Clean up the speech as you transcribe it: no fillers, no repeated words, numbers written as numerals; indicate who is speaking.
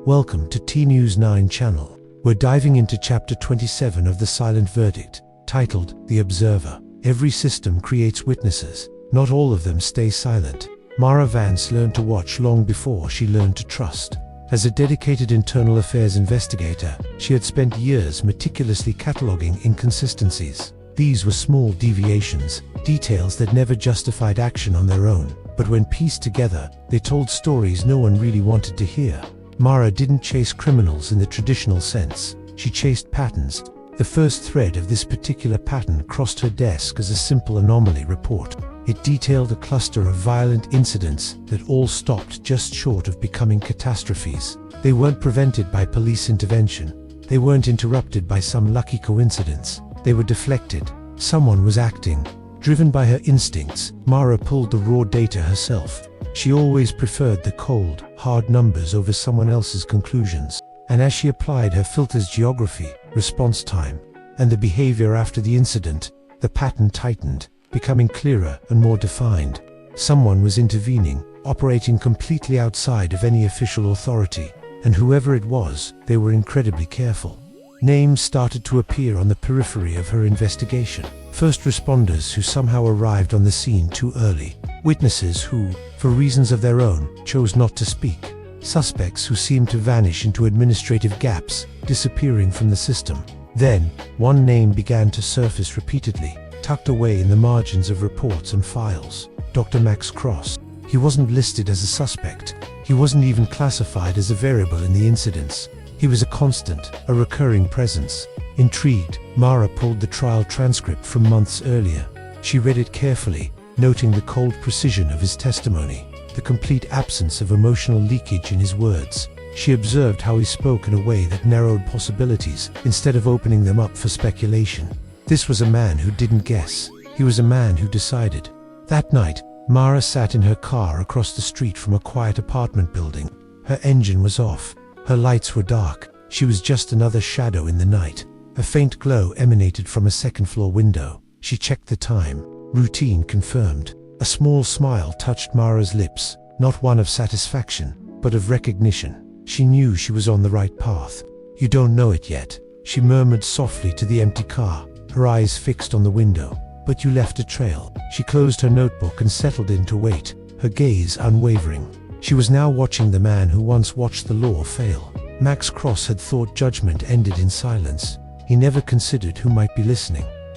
Speaker 1: Welcome to T-News 9 channel. We're diving into chapter 27 of The Silent Verdict, titled The Observer. Every system creates witnesses. Not all of them stay silent. Mara Vance learned to watch long before she learned to trust. As a dedicated internal affairs investigator, she had spent years meticulously cataloging inconsistencies. These were small deviations, details that never justified action on their own, but when pieced together, they told stories no one really wanted to hear. Mara didn't chase criminals in the traditional sense. She chased patterns. The first thread of this particular pattern crossed her desk as a simple anomaly report. It detailed a cluster of violent incidents that all stopped just short of becoming catastrophes. They weren't prevented by police intervention. They weren't interrupted by some lucky coincidence. They were deflected. Someone was acting. Driven by her instincts, Mara pulled the raw data herself. She always preferred the cold, hard numbers over someone else's conclusions. And as she applied her filters, geography, response time, and the behavior after the incident, the pattern tightened, becoming clearer and more defined. Someone was intervening, operating completely outside of any official authority, and whoever it was, they were incredibly careful. Names started to appear on the periphery of her investigation. First responders who somehow arrived on the scene too early. Witnesses who, for reasons of their own, chose not to speak. Suspects who seemed to vanish into administrative gaps, disappearing from the system. Then, one name began to surface repeatedly, tucked away in the margins of reports and files. Dr. Max Cross. He wasn't listed as a suspect. He wasn't even classified as a variable in the incidents. He was a constant, a recurring presence. Intrigued, Mara pulled the trial transcript from months earlier. She read it carefully, noting the cold precision of his testimony, the complete absence of emotional leakage in his words. She observed how he spoke in a way that narrowed possibilities instead of opening them up for speculation. This was a man who didn't guess. He was a man who decided. That night, Mara sat in her car across the street from a quiet apartment building. Her engine was off. Her lights were dark. She was just another shadow in the night. A faint glow emanated from a second-floor window. She checked the time. Routine confirmed. A small smile touched Mara's lips, not one of satisfaction, but of recognition. She knew she was on the right path. "You don't know it yet," she murmured softly to the empty car, her eyes fixed on the window. "But you left a trail." She closed her notebook and settled in to wait, her gaze unwavering. She was now watching the man who once watched the law fail. Max Cross had thought judgment ended in silence. He never considered who might be listening.